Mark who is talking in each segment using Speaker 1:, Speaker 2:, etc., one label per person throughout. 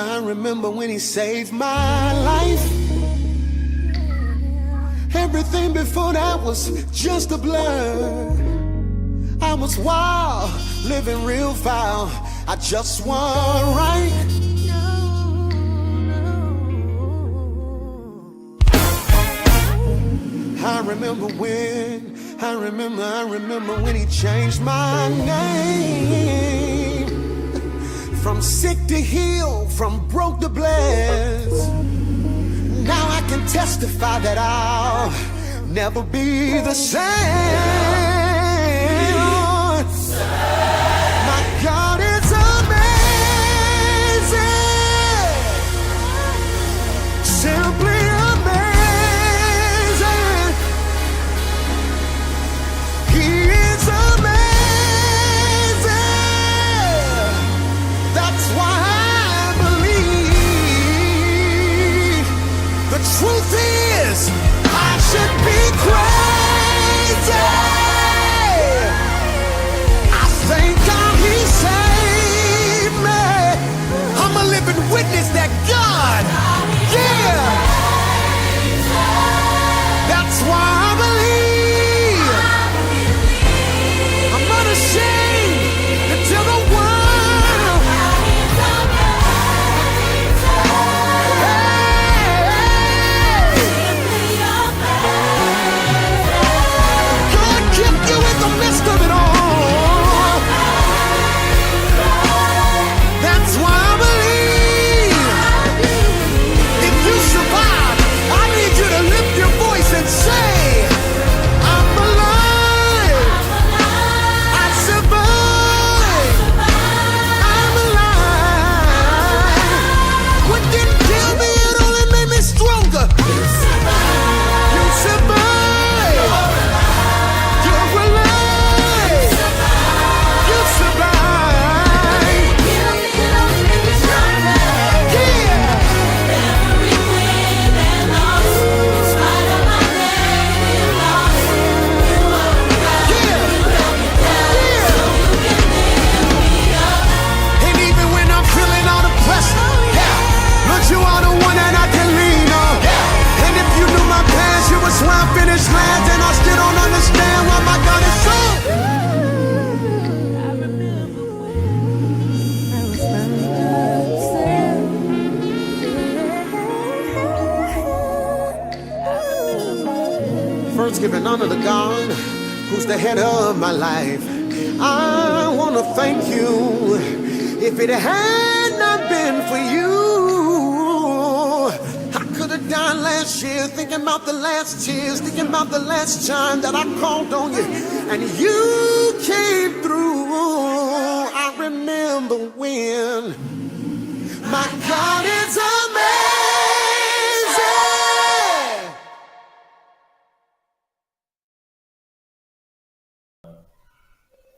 Speaker 1: I remember when he saved my life. Everything before that was just a blur. I was wild, living real foul. I just want right. I remember when he changed my name. From sick to heal, from broke to blessed. Now I can testify that I'll never be the same. My God is amazing. Simply amazing. He is amazing. That's why I believe. The truth is, I should be crazy. I thank God he saved me. I'm a living witness that God, yeah. That's why I believe. I'm not ashamed to tell the world. Midst of it all. That's why I believe. If you survive, I need you to lift your voice and say, I'm alive. I survived. I'm alive. What didn't kill me, it only made me stronger. You survived. You survived. You are the one that I can lean on. And if you knew my past, you would swear I finished last. And I still don't understand why my God is so. I remember when I was first giving honor to God, who's the head of my life. I want to thank you. If it had not been for you, died last year, thinking about the last tears, thinking about the last time that I called on you, and you came through. I remember when. My God is amazing.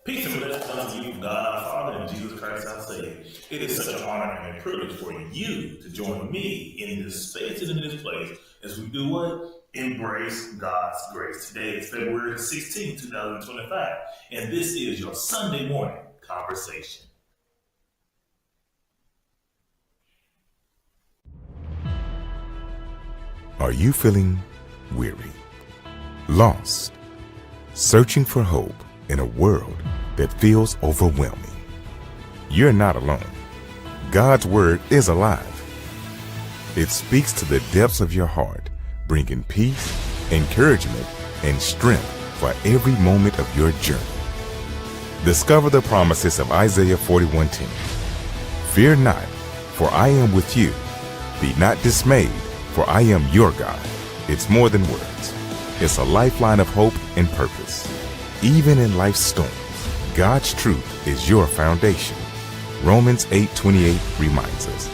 Speaker 2: Peace and blessings unto you, God our Father, and Jesus Christ our Savior. It is such an honor and a privilege for you to join me in this space and in this place as we do what? Embrace God's grace. Today is February 16, 2025, and this is your Sunday morning conversation.
Speaker 3: Are you feeling weary, lost, searching for hope in a world that feels overwhelming? You're not alone. God's word is alive. It speaks to the depths of your heart, bringing peace, encouragement, and strength for every moment of your journey. Discover the promises of Isaiah 41:10. Fear not, for I am with you. Be not dismayed, for I am your God. It's more than words. It's a lifeline of hope and purpose. Even in life's storms, God's truth is your foundation. Romans 8:28 reminds us,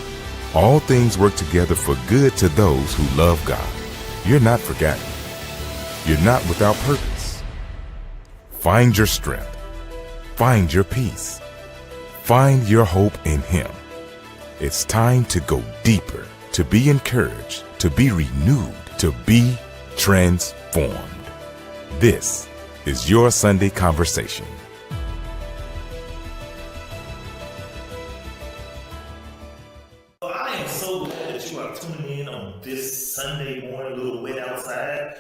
Speaker 3: all things work together for good to those who love God. You're not forgotten. You're not without purpose. Find your strength. Find your peace. Find your hope in Him. It's time to go deeper, to be encouraged, to be renewed, to be transformed. This is your Sunday Conversation.
Speaker 2: are tuning in on this Sunday morning, a little wet outside.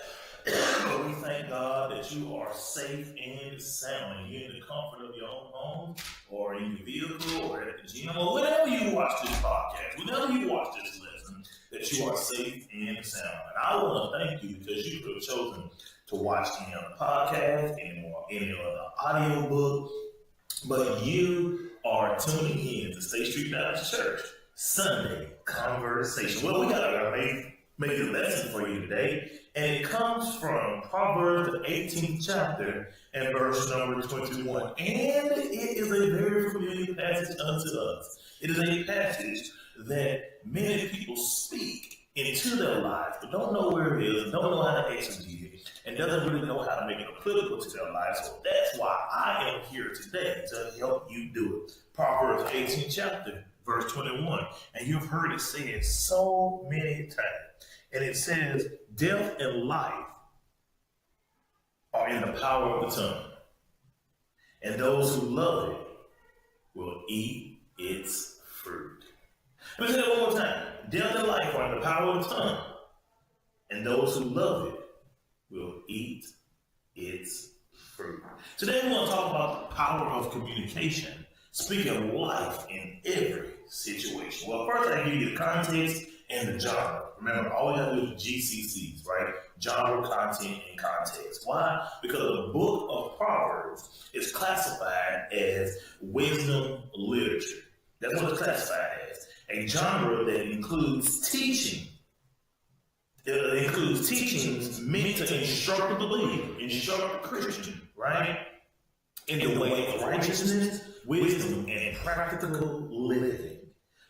Speaker 2: But we thank God that you are safe and sound, and you're in the comfort of your own home, or in your vehicle, or at the gym, or whenever you watch this podcast, whenever you watch this lesson, that you are safe and sound. And I want to thank you because you could have chosen to watch any other podcast, any other audio book, but you are tuning in to State Street Baptist Church Sunday Conversation. Well, we got a major lesson for you today, and it comes from Proverbs, the 18th chapter, and verse number 21. And it is a very familiar passage unto us. It is a passage that many people speak into their lives, but don't know where it is, don't know how to exegete it, and doesn't really know how to make it applicable to their lives. So that's why I am here today, to help you do it. Proverbs 18th chapter, verse 21. And you've heard it said so many times. And it says, death and life are in the power of the tongue, and those who love it will eat its fruit. Let me say that one more time. Death and life are in the power of the tongue, and those who love it will eat its fruit. Today we want to talk about the power of communication, speaking of life in every situation. Well, first I give you the context and the genre. Remember, all we have to do is GCCs, right? Genre, content, and context. Why? Because the book of Proverbs is classified as wisdom literature. That's what it's classified as. A genre that includes teaching. It includes teachings meant to instruct the believer, instruct the Christian, right? In the way of righteousness, wisdom, and practical living.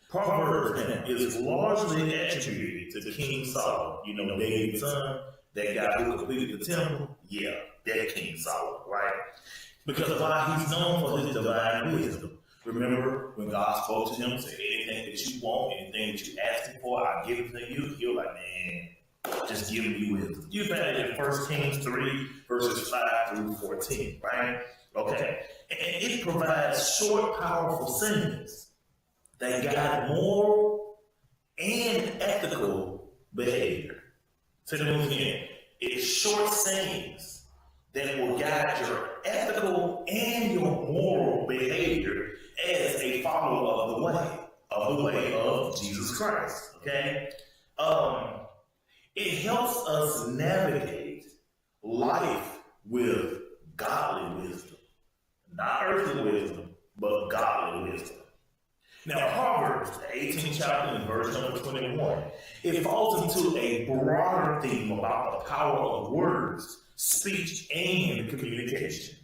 Speaker 2: Proverbs is largely attributed to King Solomon. You know, David's son, that guy who completed the temple. Yeah, that King Solomon, right? Because of why he's known for his divine wisdom. Remember when God spoke to him, said, anything that you want, anything that you ask him for, I'll give it to you. You're like, man, just give me wisdom. You found it in 1 Kings 3, verses 5 through 14, right? Okay. And it provides short, powerful sayings that guide moral and ethical behavior. Say that once again. It's short sayings that will guide your ethical and your moral behavior as a follower of the way of Jesus Christ. Okay? It helps us navigate life with godly wisdom. Not earthly wisdom, but godly wisdom. Now, Proverbs, the 18th chapter and verse number 21, it falls into a broader theme about the power of words, speech, and communication.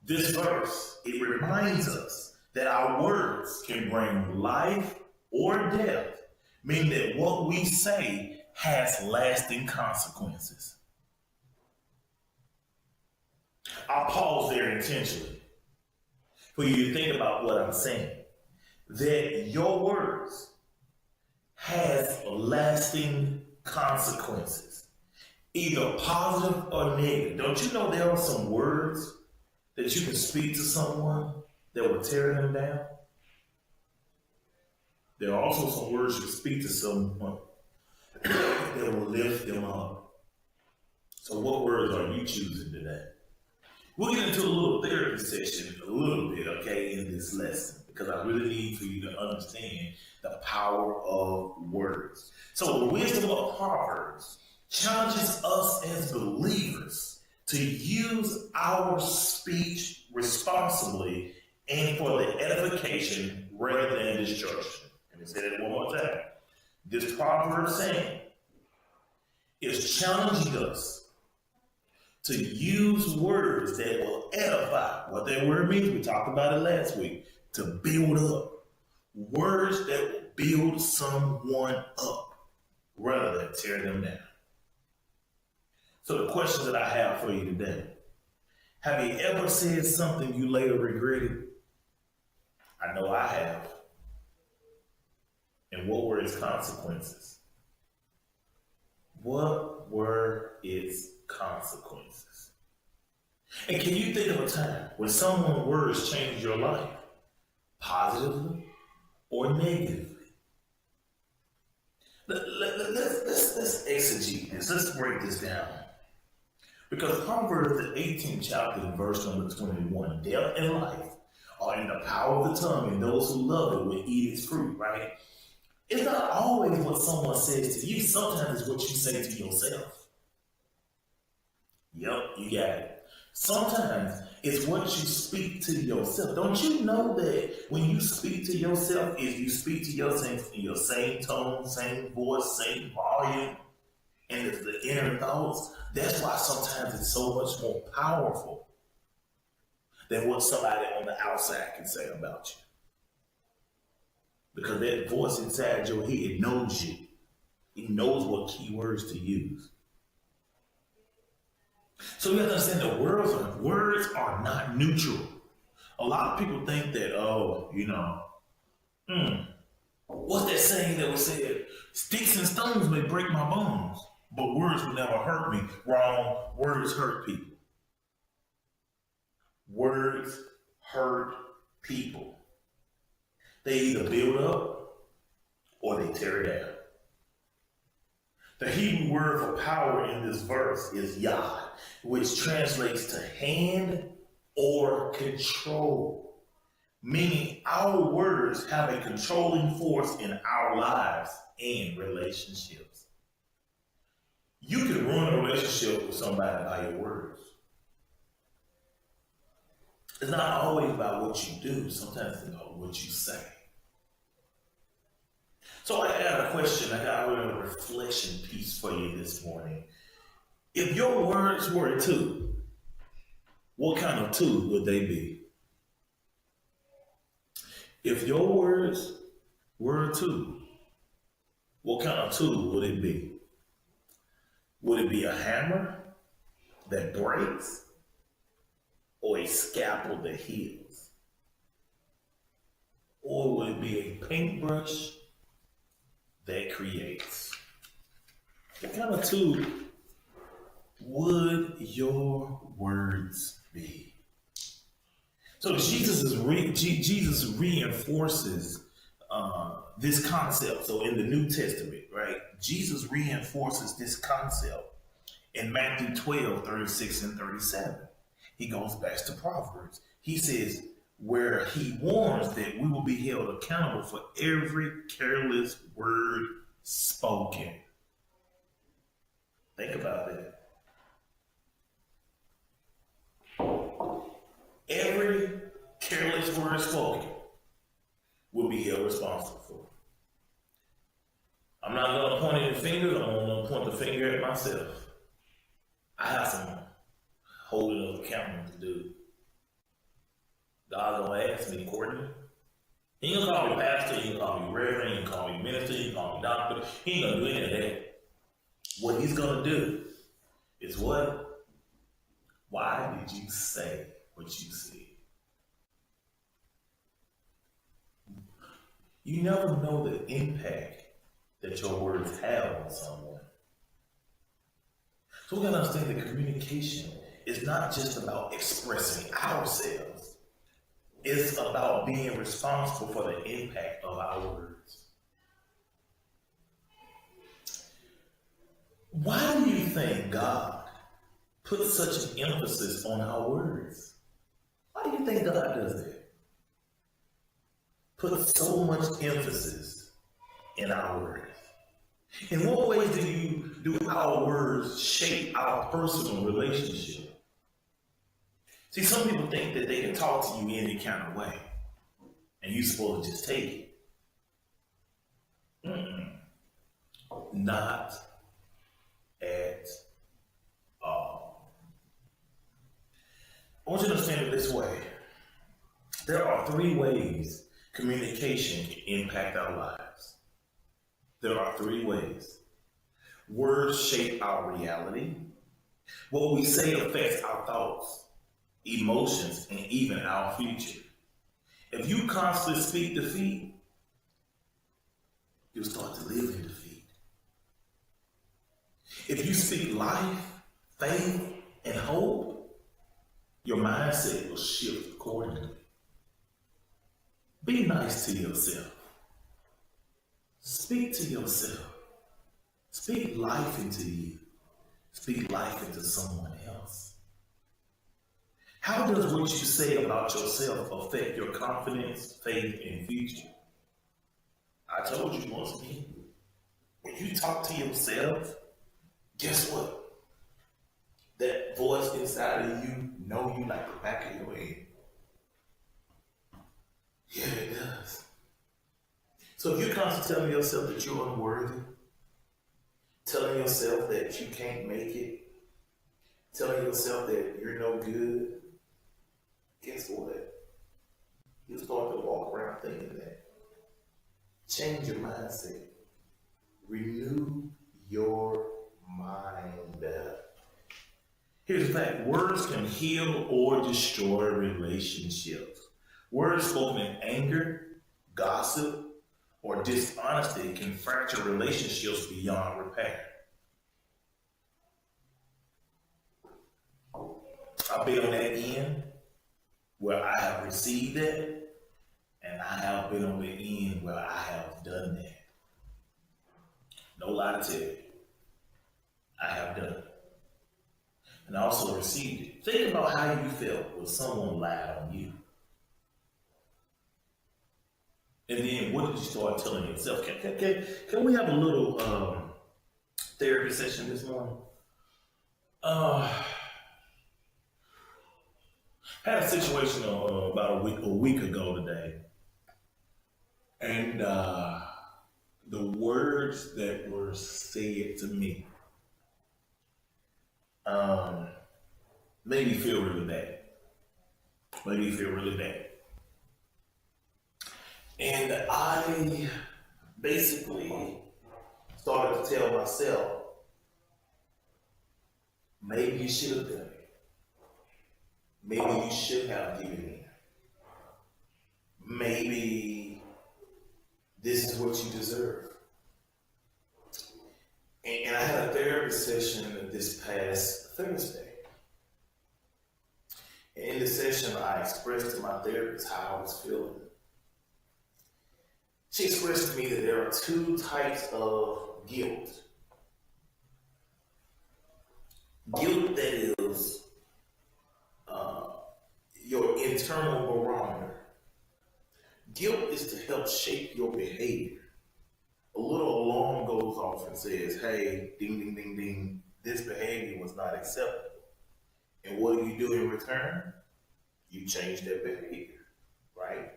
Speaker 2: This verse, it reminds us that our words can bring life or death, meaning that what we say has lasting consequences. I'll pause there intentionally for you to think about what I'm saying. That your words has lasting consequences, either positive or negative. Don't you know there are some words that you can speak to someone that will tear them down? There are also some words you can speak to someone that will lift them up. So what words are you choosing today? We'll get into a little therapy session a little bit, okay, in this lesson, because I really need for you to understand the power of words. So the wisdom of Proverbs challenges us as believers to use our speech responsibly and for the edification rather than destruction. Let me say that one more time. This proverb saying is challenging us to use words that will edify. What that word means, we talked about it last week. To build up. Words that will build someone up rather than tear them down. So the question that I have for you today, have you ever said something you later regretted? I know I have. And what were its consequences? What were its consequences? And can you think of a time when someone's words changed your life, positively or negatively? Let's exegete this. Let's break this down. Because Proverbs, the 18th chapter, verse number 21, death and life are in the power of the tongue, and those who love it will eat its fruit, right? It's not always what someone says to you. Sometimes it's what you say to yourself. Yep, you got it. Sometimes it's what you speak to yourself. Don't you know that when you speak to yourself, if you speak to yourself in your same tone, same voice, same volume, and it's the inner thoughts, that's why sometimes it's so much more powerful than what somebody on the outside can say about you. Because that voice inside your head knows you. It knows what keywords to use. So you have to understand that words are not neutral. A lot of people think that, what's that saying that was said? Sticks and stones may break my bones, but words will never hurt me. Wrong. Words hurt people. Words hurt people. They either build up or they tear down. The Hebrew word for power in this verse is yad, which translates to hand or control, meaning our words have a controlling force in our lives and relationships. You can ruin a relationship with somebody by your words. It's not always about what you do. Sometimes it's about what you say. So I got a question. I got a reflection piece for you this morning. If your words were a tool, what kind of tool would they be? If your words were a tool, what kind of tool would it be? Would it be a hammer that breaks or a scalpel that heals? Or would it be a paintbrush that creates? What kind of tool would your words be? So Jesus reinforces this concept. So in the New Testament, right, Jesus reinforces this concept in Matthew 12, 36 and 37. He goes back to Proverbs. He says, where he warns that we will be held accountable for every careless word spoken. Think about that. Every careless word spoken will be held responsible for. I'm not going to point any fingers. I'm going to point the finger at myself. I have some holding up accountable to do. God's going to ask me, Kortney. He ain't going to call me pastor. He ain't going to call me reverend. He ain't going to call me minister. He ain't going to call me doctor. He ain't going to do any of that. What he's going to do is what? Why did you say what you said? You never know the impact that your words have on someone. So we got to understand that communication is not just about expressing ourselves. It's about being responsible for the impact of our words. Why do you think God puts such an emphasis on our words? Why do you think God does that? Put so much emphasis in our words. In what ways do our words shape our personal relationship? See, some people think that they can talk to you any kind of way, and you're supposed to just take it. Not at all. I want you to understand it this way. There are 3 ways communication can impact our lives. There are 3 ways. Words shape our reality. What we say affects our thoughts, emotions, and even our future. If you constantly speak defeat, you'll start to live in defeat. If you speak life, faith, and hope, your mindset will shift accordingly. Be nice to yourself. Speak to yourself. Speak life into you. Speak life into someone else. How does what you say about yourself affect your confidence, faith, and future? I told you once again, when you talk to yourself, guess what? That voice inside of you know you like the back of your head. Yeah, it does. So if you're constantly telling yourself that you're unworthy, telling yourself that you can't make it, telling yourself that you're no good, guess what? You start to walk around thinking that. Change your mindset. Renew your mind. Here's the fact. Words can heal or destroy relationships. Words spoken in anger, gossip, or dishonesty can fracture relationships beyond repair. I've been on that end where I have received that, and I have been on the end where I have done that. No lie to tell you, I have done it. And I also received it. Think about how you felt when someone lied on you. And then what did you start telling yourself? Can we have a little therapy session this morning? Had a situation about a week ago today. And the words that were said to me made me feel really bad. And I basically started to tell myself, maybe you should have done it. Maybe you should have given in. Maybe this is what you deserve. And I had a therapy session this past Thursday. And in the session, I expressed to my therapist how I was feeling. She expressed to me that there are two types of guilt. Guilt that is your internal barometer. Guilt is to help shape your behavior. A little alarm goes off and says, hey, ding, ding, ding, ding, this behavior was not acceptable. And what do you do in return? You change that behavior, right?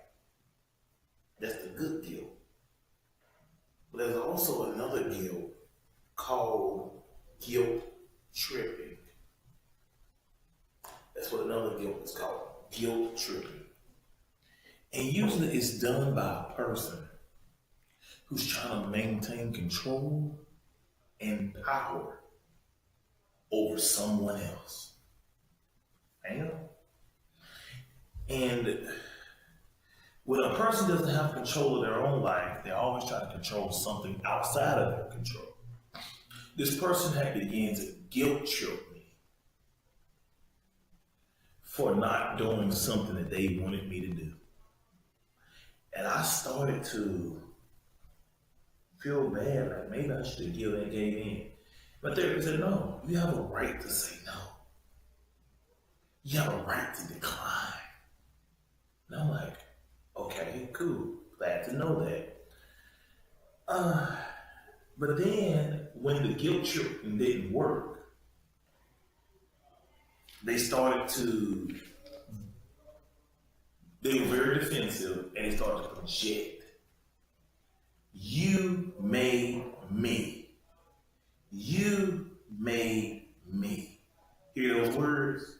Speaker 2: That's the good guilt. But there's also another guilt called guilt tripping. That's what another guilt is called, guilt tripping. And usually it's done by a person who's trying to maintain control and power over someone else. Hang on. And when a person doesn't have control of their own life, they're always trying to control something outside of their control. This person had begun to guilt trip me for not doing something that they wanted me to do. And I started to feel bad, like maybe I should have gave in. But therapist said, no, you have a right to say no. You have a right to decline. And I'm like, okay, cool, glad to know that. But then when the guilt tripping didn't work, they were very defensive and they started to project. You made me. You made me. Hear those words?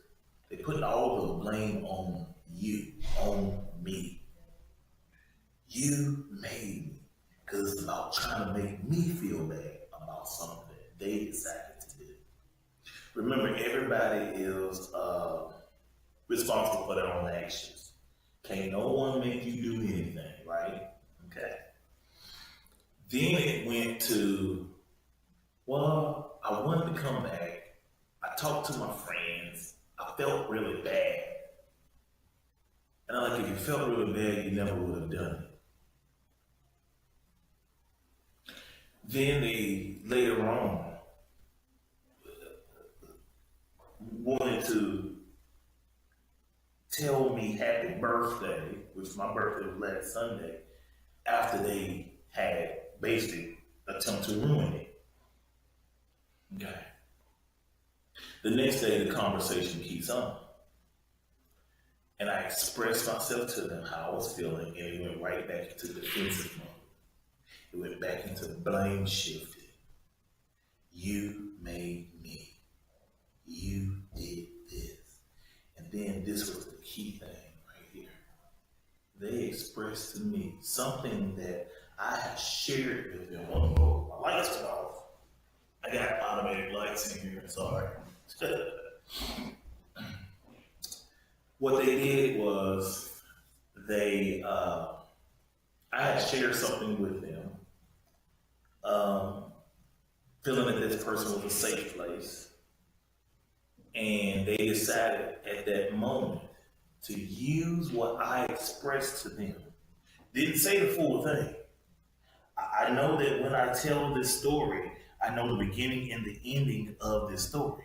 Speaker 2: They put all the blame on you, on me. You made me. Because it's about trying to make me feel bad about something that they decided to do. Remember, everybody is responsible for their own actions. Can't no one make you do anything, right? Okay. Then it went to, well, I wanted to come back. I talked to my friends. I felt really bad. And I'm like, if you felt really bad, you never would have done it. Then they later on wanted to tell me happy birthday, which my birthday was last Sunday, after they had basically attempted to ruin it. Okay. The next day, the conversation keeps on. And I expressed myself to them how I was feeling, and it went right back into the defensive mode. It went back into the blame shifting. You made me. You did this. And then this was the key thing right here. They expressed to me something that I had shared with them. Oh, my lights are off. I got automated lights in here, sorry. What they did was I had shared something with them, feeling that this person was a safe place. And they decided at that moment to use what I expressed to them. Didn't say the full thing. I know that when I tell this story, I know the beginning and the ending of this story.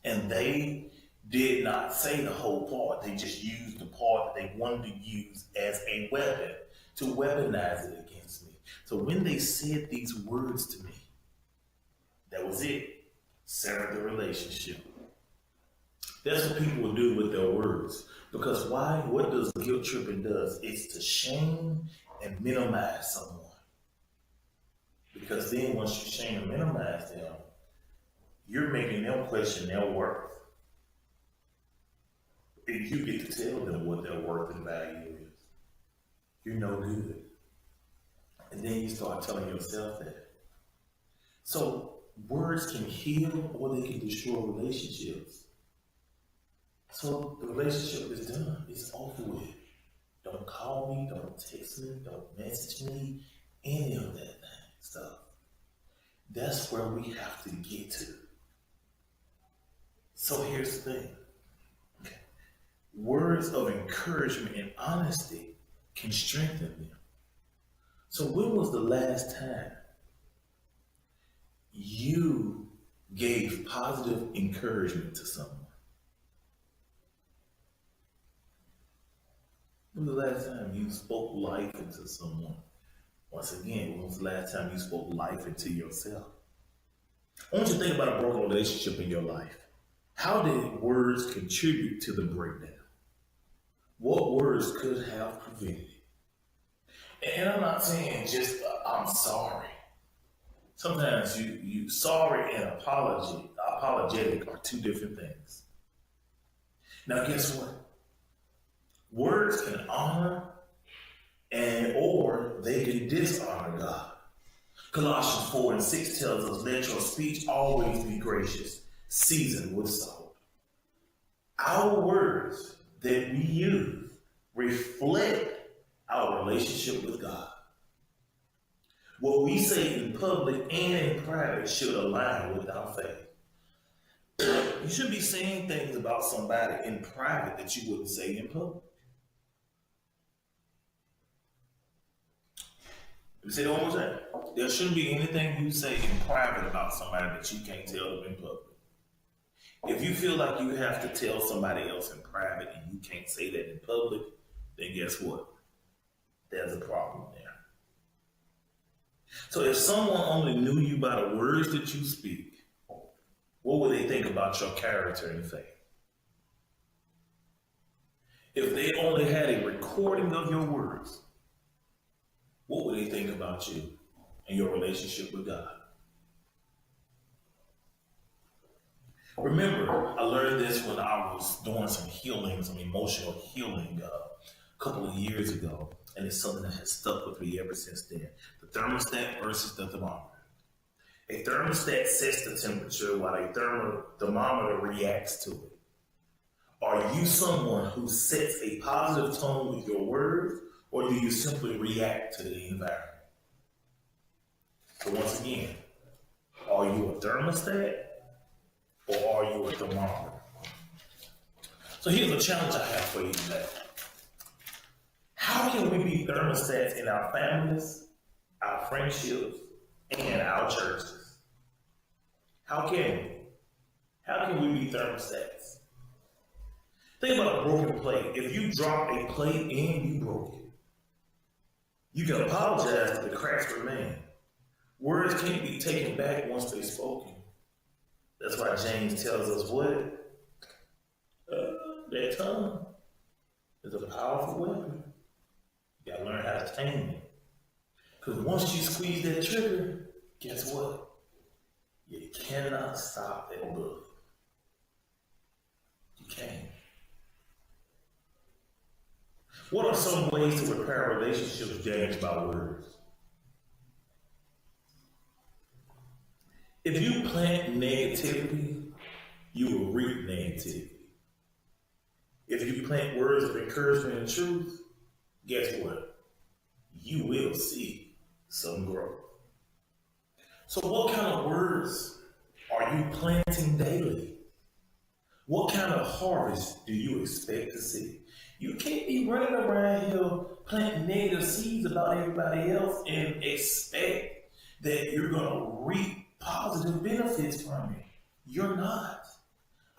Speaker 2: And they did not say the whole part. They just used the part that they wanted to use as a weapon to weaponize it against me. So when they said these words to me, that was it. Severed the relationship. That's what people will do with their words. Because why? What does guilt tripping does? It's to shame and minimize someone. Because then once you shame and minimize them, you're making them question their worth. And you get to tell them what their worth and value is. You're no good. And then you start telling yourself that. So words can heal or they can destroy relationships. So the relationship is done. It's over with. Don't call me, don't text me, don't message me, any of that stuff. That's where we have to get to. So here's the thing. Words of encouragement and honesty can strengthen them. So when was the last time you gave positive encouragement to someone? When was the last time you spoke life into someone? Once again, when was the last time you spoke life into yourself? I want you to think about a broken relationship in your life. How did words contribute to the breakdown? What words could have prevented it? And I'm not saying just I'm sorry. Sometimes you sorry and apologetic are two different things. Now guess what? Words can honor or they can dishonor God. Colossians 4:6 tells us, let your speech always be gracious, seasoned with salt. Our words that we use reflect our relationship with God. What we say in public and in private should align with our faith. You should be saying things about somebody in private that you wouldn't say in public. Let me say it one more time. There shouldn't be anything you say in private about somebody that you can't tell them in public. If you feel like you have to tell somebody else in private and you can't say that in public, then guess what? There's a problem there. So if someone only knew you by the words that you speak, what would they think about your character and faith? If they only had a recording of your words, what would they think about you and your relationship with God? Remember, I learned this when I was doing some healing, some emotional healing a couple of years ago, and it's something that has stuck with me ever since then. The thermostat versus the thermometer. A thermostat sets the temperature while a thermometer reacts to it. Are you someone who sets a positive tone with your words, or do you simply react to the environment? So once again, are you a thermostat or are you a thermometer? So here's a challenge I have for you today. How can we be thermostats in our families, our friendships, and our churches. How can we? How can we be thermostats? Think about a broken plate. If you drop a plate and you broke it, you can apologize if the cracks remain. Words can't be taken back once they're spoken. That's why James tells us what? That tongue is a powerful weapon. You gotta learn how to tame it. Because once you squeeze that trigger, guess what? You cannot stop that bullet. You can't. What are some ways to repair relationships damaged by words? If you plant negativity, you will reap negativity. If you plant words of encouragement and truth, guess what? You will see some growth. So what kind of words are you planting daily? What kind of harvest do you expect to see? You can't be running around here planting negative seeds about everybody else and expect that you're going to reap positive benefits from it. You're not.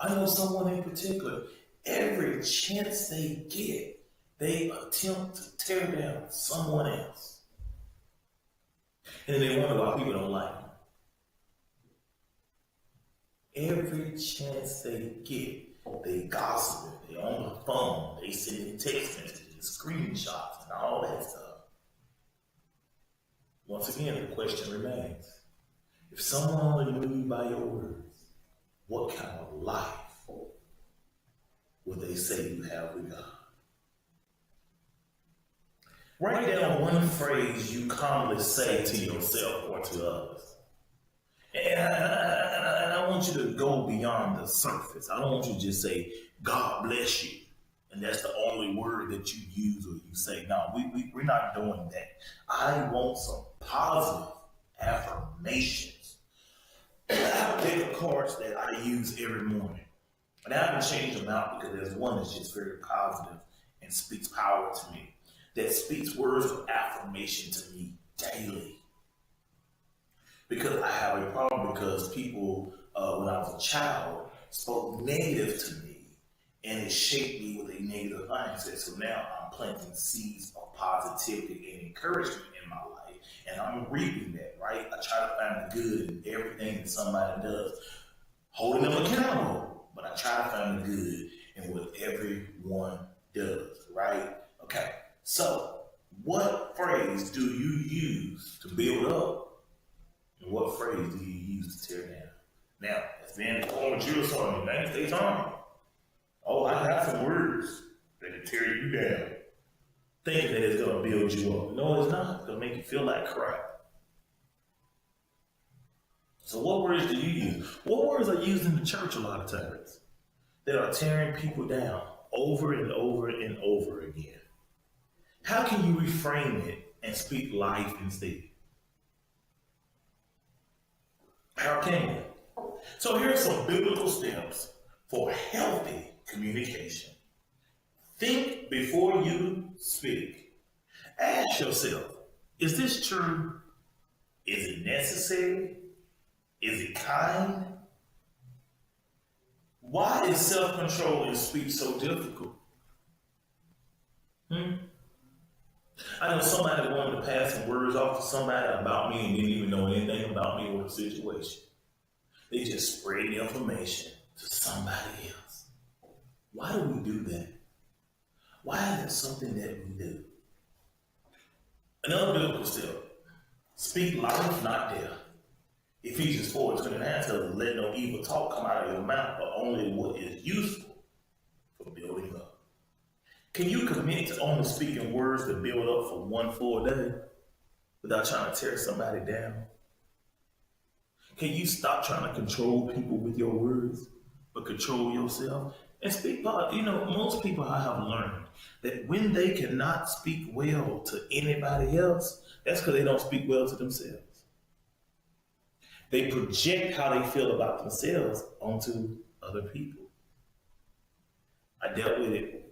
Speaker 2: I know someone in particular, every chance they get, they attempt to tear down someone else. And they wonder why people don't like them. Every chance they get, they gossip, they on the phone, they sending text messages, screenshots, and all that stuff. Once again, the question remains, if someone only knew you by your words, what kind of life would they say you have with God? Write down one phrase you calmly say to yourself or to others. And I want you to go beyond the surface. I don't want you to just say, God bless you. And that's the only word that you use or you say. No, we're not doing that. I want some positive affirmations. I have a deck of cards that I use every morning. And I haven't changed them out because there's one that's just very positive and speaks power to me. That speaks words of affirmation to me daily. Because I have a problem because people, when I was a child, spoke negative to me and it shaped me with a negative mindset. So now I'm planting seeds of positivity and encouragement in my life and I'm reaping that, right? I try to find the good in everything that somebody does, holding them accountable, but I try to find the good in what everyone does, right? Okay, so what phrase do you use to build up? And what phrase do you use to tear down? Now, as being the former Jewish Army, the United States Army, oh, I got some words that can tear you down. Thinking that it's going to build you up. No, it's not. It's going to make you feel like crap. So what words do you use? What words are used in the church a lot of times that are tearing people down over and over and over again? How can you reframe it and speak life instead? How can you? So here are some biblical steps for healthy communication. Think before you speak. Ask yourself, is this true? Is it necessary? Is it kind? Why is self-control in speech so difficult? I know somebody wanted to pass some words off to somebody about me and didn't even know anything about me or the situation. They just spread the information to somebody else. Why do we do that? Why is it something that we do? Another biblical step, speak life, not death. Ephesians 4:29 says, let no evil talk come out of your mouth, but only what is useful for building up. Can you commit to only speaking words that build up for one full day without trying to tear somebody down? Can you stop trying to control people with your words, but control yourself? And speak, most people I have learned that when they cannot speak well to anybody else, that's because they don't speak well to themselves. They project how they feel about themselves onto other people. I dealt with it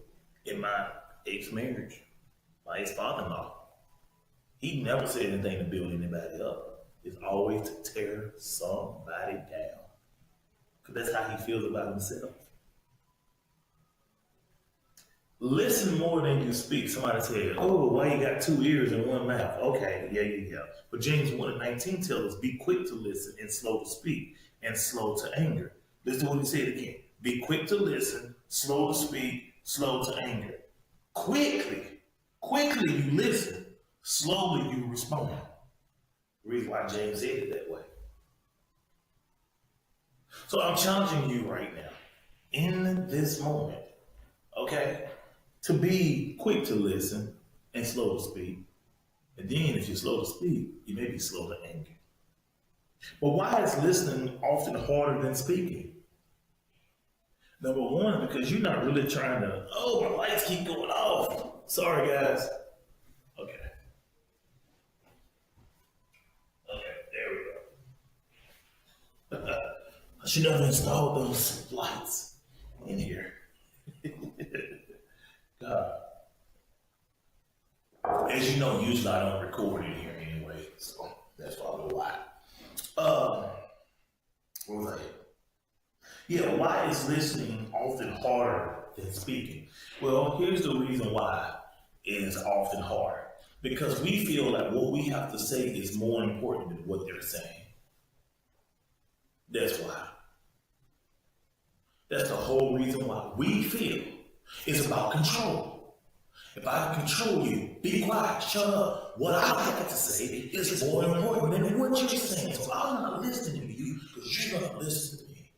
Speaker 2: in my ex-marriage, my ex-father-in-law. He never said anything to build anybody up. is always to tear somebody down. Because that's how he feels about himself. Listen more than you speak. Somebody said, oh, why you got 2 ears and 1 mouth? Okay, yeah. But James 1:19 tells us, be quick to listen and slow to speak and slow to anger. Listen to what he said again. Be quick to listen, slow to speak, slow to anger. Quickly you listen, slowly you respond. The reason why James said it that way. So I'm challenging you right now, in this moment, okay, to be quick to listen and slow to speak. And then if you're slow to speak, you may be slow to anger. But why is listening often harder than speaking? Number one, because you're not really trying to, oh, my lights keep going off. Sorry, guys. Okay, there we go. I should never installed those lights in here. God. As you know, usually I don't record in here anyway, so that's probably why. What was I? Yeah, why is listening often harder than speaking? Well, here's the reason why it is often hard. Because we feel like what we have to say is more important than what they're saying. That's why. That's the whole reason why we feel it's about control. If I control you, be quiet, shut up. What I have to say is more important than what you're saying. So I'm not listening to you because you're not listening to me.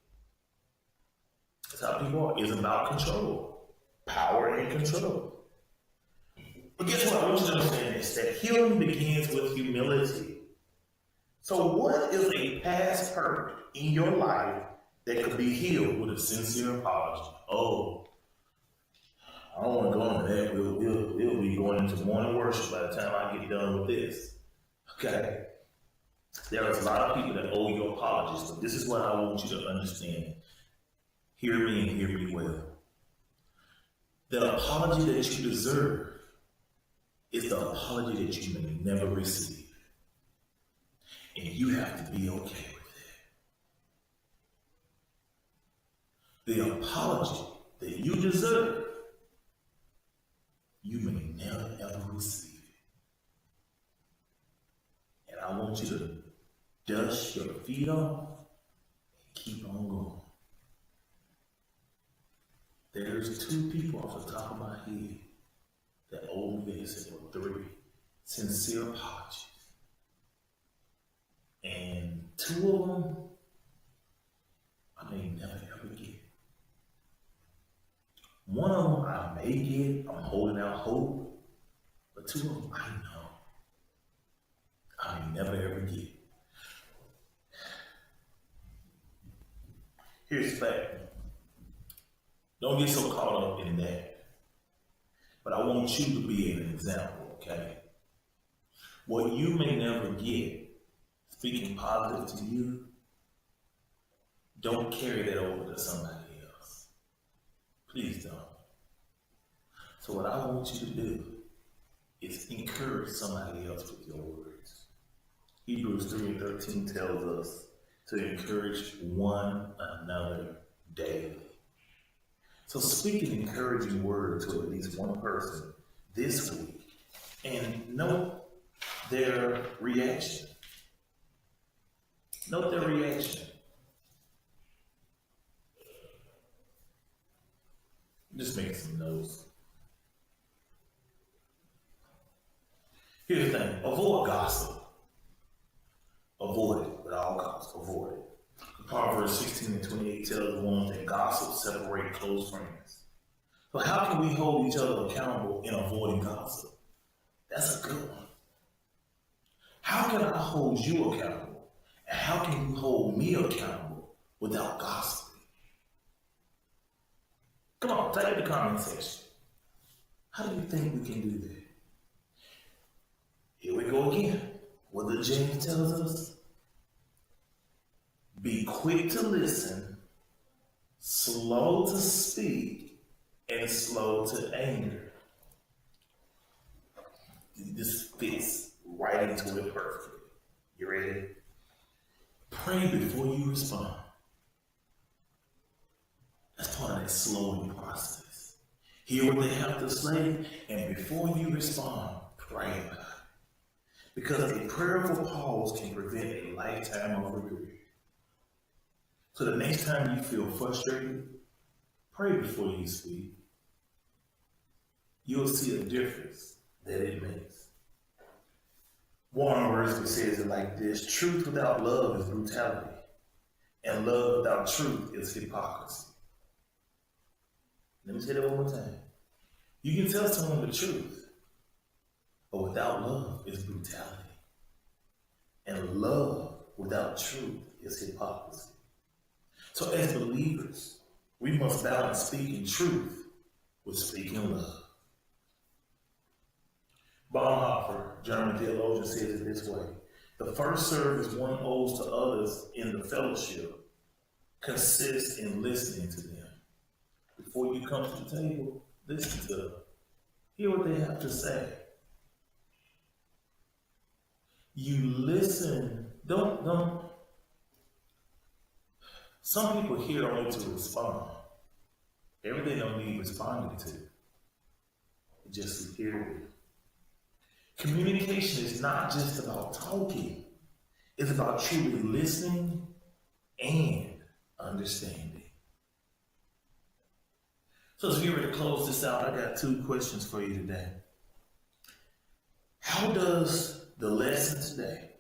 Speaker 2: That's how people are. It's about control. Power and control. But guess what? I want you to understand this, that healing begins with humility. So what is a past hurt in your life that could be healed with a sincere apology? Oh, I don't want to go into that. We'll be going into morning worship by the time I get done with this. Okay? There is a lot of people that owe you apologies, but this is what I want you to understand. Hear me and hear me well. The apology that you deserve is the apology that you may never receive. And you have to be okay with that. The apology that you deserve, you may never ever receive it. And I want you to dust your feet off and keep on going. There's 2 people off the top of my head that owe me this, or 3 sincere apologies. And 2 of them, I may never ever get. One of them I may get, I'm holding out hope, but 2 of them I know I may never ever get. Here's the fact. Don't get so caught up in that. But I want you to be an example, okay? What you may never get, speaking positive to you, don't carry that over to somebody else. Please don't. So what I want you to do is encourage somebody else with your words. Hebrews 3:13 tells us to encourage one another daily. So speak an encouraging word to at least one person this week and note their reaction. Note their reaction. Just make some notes. Here's the thing. Avoid gossip. Avoid it at all costs. Avoid it. Proverbs 16:28 tells one that gossip separate close friends. So how can we hold each other accountable in avoiding gossip? That's a good one. How can I hold you accountable? And how can you hold me accountable without gossiping? Come on, type in the comment section. How do you think we can do that? Here we go again. What did James tell us? Be quick to listen, slow to speak, and slow to anger. This fits right into it perfectly. You ready? Pray before you respond. That's part of that slowing process. Hear what they have to say, and before you respond, pray about it. Because a prayerful pause can prevent a lifetime of regret. So the next time you feel frustrated, pray before you speak. You'll see a difference that it makes. Warren Wiersbe says it like this: truth without love is brutality, and love without truth is hypocrisy. Let me say that one more time. You can tell someone the truth, but without love is brutality. And love without truth is hypocrisy. So as believers, we must balance speaking truth with speaking love. Bonhoeffer, German theologian, says it this way: the first service one owes to others in the fellowship consists in listening to them. Before you come to the table, listen to them. Hear what they have to say. You listen. Don't. Some people here don't need to respond. Everything don't need responding to. Just hear it. Communication is not just about talking. It's about truly listening and understanding. So as we were to close this out, I got 2 questions for you today. How does the lesson today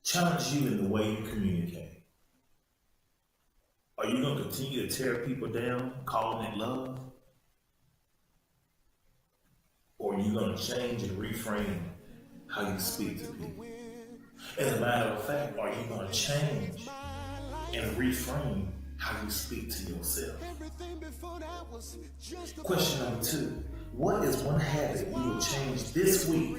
Speaker 2: challenge you in the way you communicate? Are you going to continue to tear people down, calling it love? Or are you going to change and reframe how you speak to people? As a matter of fact, are you going to change and reframe how you speak to yourself? Question number 2. What is one habit you will change this week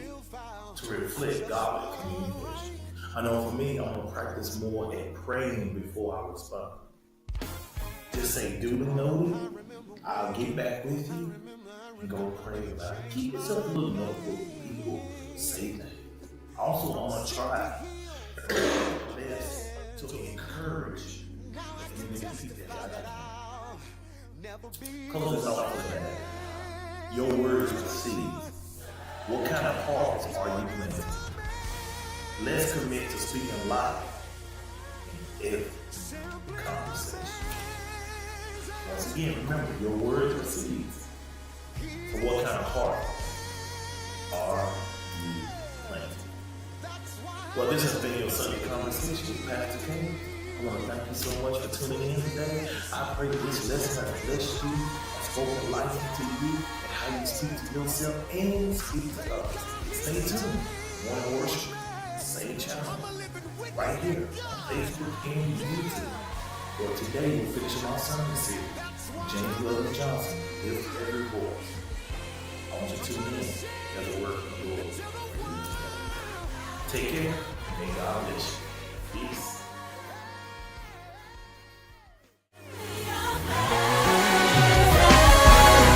Speaker 2: to reflect godly communication? I know for me, I'm going to practice more at praying before I respond. Just say, duly noted, I'll get back with you, and go pray about it. Keep yourself a little notebook when people say that. Also, I'm going to try best to encourage the community that I can. Close this off with that. Your words are seeds. What kind of hearts are you planting? Let's commit to speaking life in every conversation. Once again, remember, your words are seeds. So what kind of heart are you planting? Well, this has been your Sunday Conversation with Pastor King. I want to thank you so much for tuning in today. I pray that this lesson has blessed you, has spoken life into you, and how you speak to yourself and speak to others. Stay tuned. Want to worship? Same channel. Right here on Facebook and YouTube. Well, today we're finishing our sermon series. James Lovell Johnson, Lift Every Voice. I want you to tune in as a word from the Lord. Take care, and may God bless you. Peace.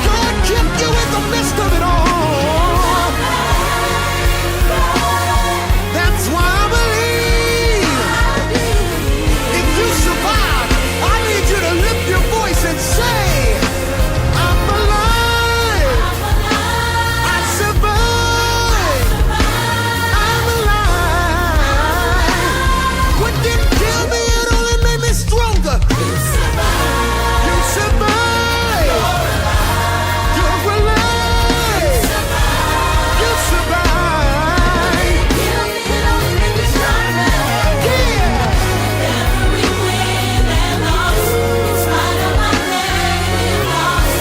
Speaker 1: God kept you in the midst of it all. That's why I believe if you survive, I need you to lift your voice and say, I'm alive. I survived. I'm alive. What didn't kill me, it only made me stronger. You survived. You survived. You're alive. You survived.
Speaker 4: Kill me, it only made me stronger.
Speaker 1: Yeah.
Speaker 4: Every win and loss, in spite of my pain and loss,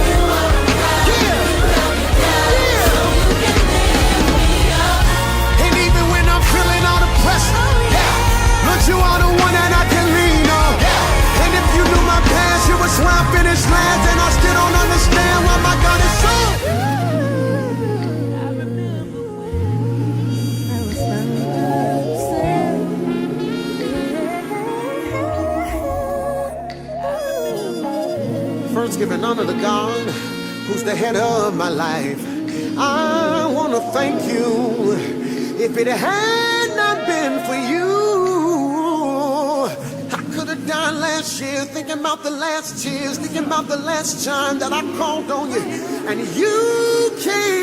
Speaker 4: you are alive.
Speaker 1: Yeah.
Speaker 4: You held me down, so you can lift me up.
Speaker 1: And even when I'm feeling all the pressure, Lord, you are the one that I can lean on. And if you knew my past, you would swear I finished last, and I still don't understand why my God is so.
Speaker 4: I remember when I was by myself.
Speaker 1: First, giving honor to God, who's the head of my life. I want to thank you. If it had not been for you, down last year, thinking about the last tears, thinking about the last time that I called on you, and you came